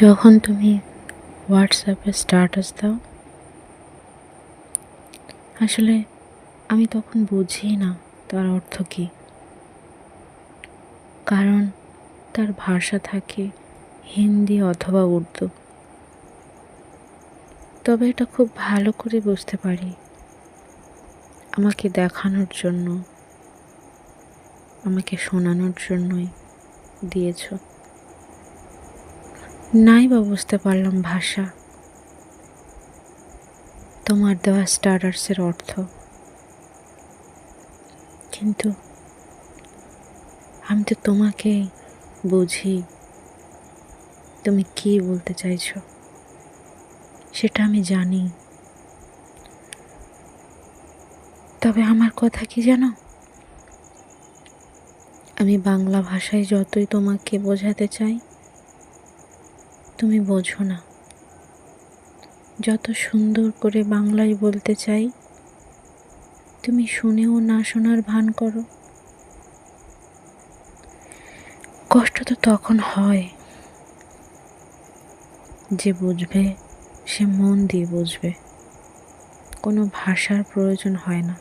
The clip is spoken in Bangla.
যখন তুমি হোয়াটসঅ্যাপে স্ট্যাটাস দাও, আসলে আমি তখন বুঝি না তার অর্থ কী। কারণ তার ভাষা থাকে হিন্দি অথবা উর্দু। তবে এটা খুব ভালো করে বুঝতে পারি আমাকে দেখানোর জন্য, আমাকে শোনানোর জন্যই দিয়েছ। নাই বা বুঝতে পারলাম ভাষা, তোমার দেওয়া স্ট্যাটাসের অর্থ, কিন্তু আমি তো তোমাকেই বুঝি তুমি কী বলতে চাইছো, সেটা আমি জানি। তবে আমার কথা কি জানো, আমি বাংলা ভাষায় যতই তোমাকে বোঝাতে চাই, তুমি বোঝো না। যত সুন্দর করে বাংলায় বলতে চাই, তুমি শুনেও না শোনার ভান করো। কষ্ট তো তখন হয়, যে বুঝবে সে মন দিয়ে বুঝবে, কোনো ভাষার প্রয়োজন হয় না।